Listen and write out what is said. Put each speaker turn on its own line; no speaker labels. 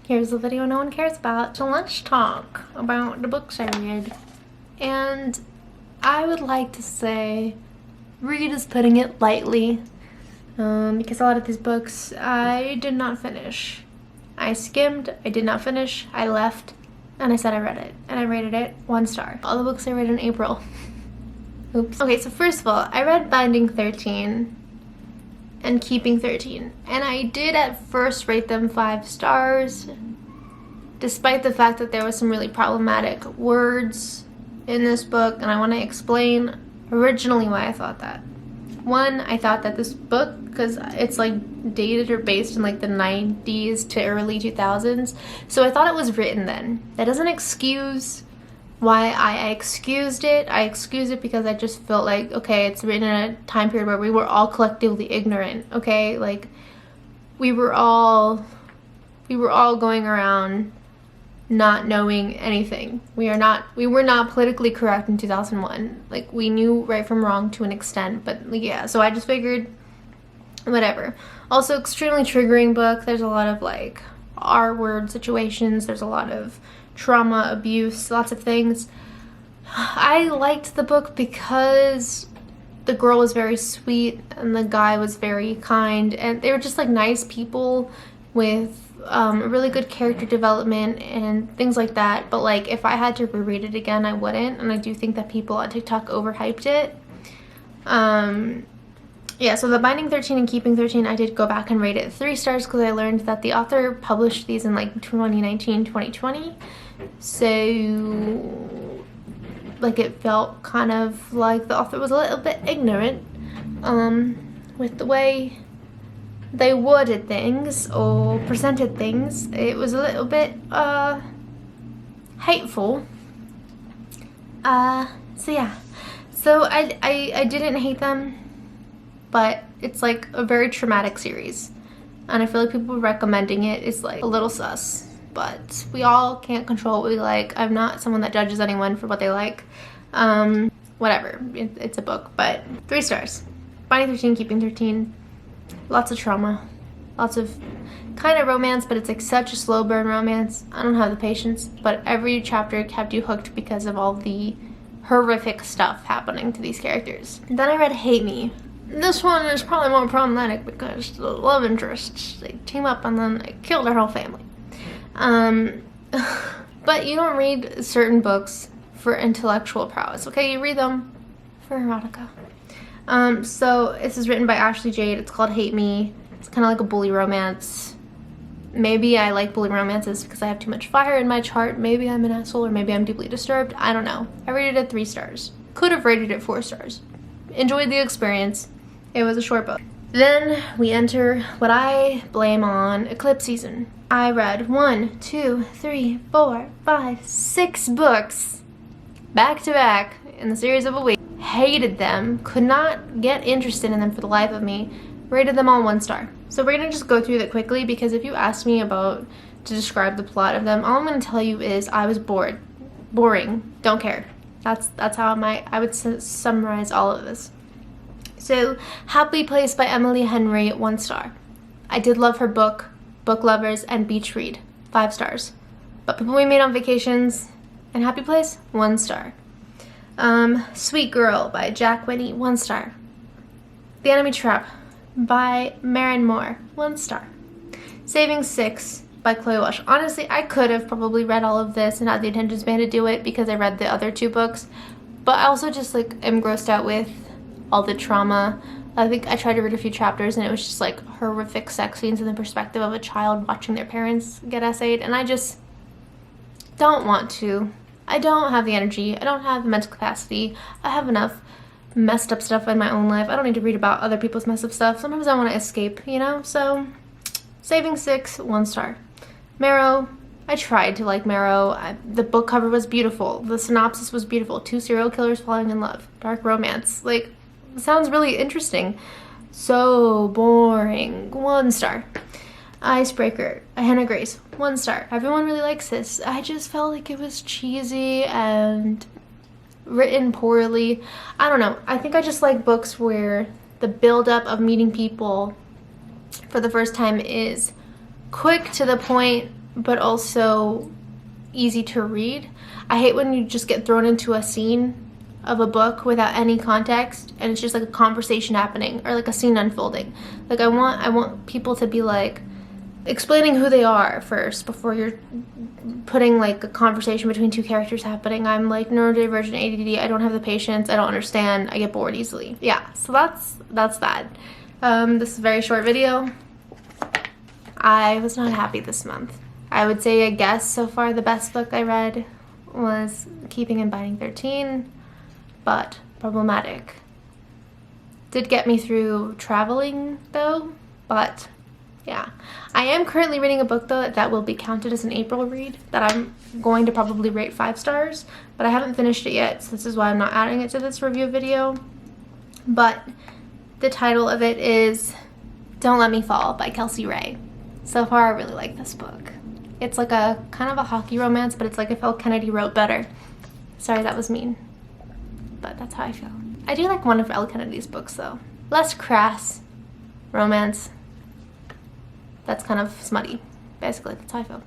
Here's the video no one cares about. So let's talk about the books I read. And I would like to say, read is putting it lightly, because a lot of these books I did not finish. I skimmed, I did not finish, I left, and I said I read it. And I rated it 1 star. All the books I read in April. Oops. Okay, so first of all, I read Binding 13 and Keeping 13. And I did at first rate them 5 stars, despite the fact that there was some really problematic words in this book, and I want to explain originally why I thought that. One, I thought that this book, because it's like dated or based in like the 90s to early 2000s, so I thought it was written then. That doesn't excuse why I excused it. I excused it because I just felt like, okay, it's written in a time period where we were all collectively ignorant, okay? Like, we were all going around not knowing anything. We were not politically correct in 2001. Like, we knew right from wrong to an extent, but yeah, so I just figured, whatever. Also, extremely triggering book. There's a lot of like R-word situations. There's a lot of trauma, abuse, lots of things. I liked the book because the girl was very sweet and the guy was very kind, and they were just like nice people with really good character development and things like that. But like, if I had to reread it again, I wouldn't, and I do think that people on TikTok overhyped it. Yeah, so the Binding 13 and Keeping 13, I did go back and rate it 3 stars because I learned that the author published these in like 2019, 2020. So like, it felt kind of like the author was a little bit ignorant with the way they worded things or presented things. It was a little bit hateful. So yeah, so I didn't hate them, but it's like a very traumatic series, and I feel like people recommending it is like a little sus, but we all can't control what we like. I'm not someone that judges anyone for what they like. Whatever, it's a book. But 3 stars. Binding 13, Keeping 13. Lots of trauma, lots of kind of romance, but it's like such a slow burn romance. I don't have the patience, but every chapter kept you hooked because of all the horrific stuff happening to these characters. And then I read Hate Me. This one is probably more problematic because the love interests, they team up and then they kill their whole family. But you don't read certain books for intellectual prowess, okay? You read them for erotica. So this is written by Ashley Jade. It's called Hate Me. It's kind of like a bully romance. Maybe I like bully romances because I have too much fire in my chart. Maybe I'm an asshole, or maybe I'm deeply disturbed. I don't know. I rated it 3 stars. Could have rated it 4 stars. Enjoyed the experience. It was a short book. Then we enter what I blame on eclipse season. I read 1, 2, 3, 4, 5, 6 books back to back in the series of a week. Hated them, could not get interested in them for the life of me, rated them all 1 star. So we're gonna just go through that quickly, because if you ask me to describe the plot of them, all I'm gonna tell you is I was bored. Boring. Don't care. That's how I would summarize all of this. So, Happily Placed by Emily Henry, 1 star. I did love her book, Book Lovers, and Beach Read, 5 stars. But People We Meet on Vacations and Happy Place, 1 star. Sweet Girl by Jack Whitney, 1 star. The Enemy Trap by Maren Moore, 1 star. Saving 6 by Chloe Walsh. Honestly, I could have probably read all of this and had the attention span to do it because I read the other 2 books, but I also just like am grossed out with all the trauma. I think I tried to read a few chapters and it was just like horrific sex scenes in the perspective of a child watching their parents get essayed, and I just don't want to. I don't have the energy. I don't have the mental capacity. I have enough messed up stuff in my own life. I don't need to read about other people's messed up stuff. Sometimes I want to escape, you know? So, Saving 6, 1 star. Marrow. I tried to like Marrow. The book cover was beautiful. The synopsis was beautiful. 2 serial killers falling in love. Dark romance. Like, sounds really interesting. So boring. 1 star. Icebreaker, Hannah Grace, 1 star. Everyone really likes this. I just felt like it was cheesy and written poorly. I don't know. I think I just like books where the build-up of meeting people for the first time is quick, to the point, but also easy to read. I hate when you just get thrown into a scene of a book without any context and it's just like a conversation happening or like a scene unfolding. Like I want people to be like explaining who they are first before you're putting like a conversation between two characters happening. I'm like neurodivergent, ADD, I don't have the patience, I don't understand, I get bored easily. Yeah, so that's that. This is a very short video. I was not happy this month. I would say, I guess so far the best book I read was Keeping and Binding 13, but problematic. Did get me through traveling though, but yeah. I am currently reading a book though that will be counted as an April read that I'm going to probably rate 5 stars, but I haven't finished it yet, so this is why I'm not adding it to this review video. But the title of it is Don't Let Me Fall by Kelsey Ray. So far I really like this book. It's like a kind of a hockey romance, but it's like if L. Kennedy wrote better. Sorry, that was mean, but that's how I feel. I do like one of L. Kennedy's books though. Less crass romance. That's kind of smutty. Basically, that's how I feel.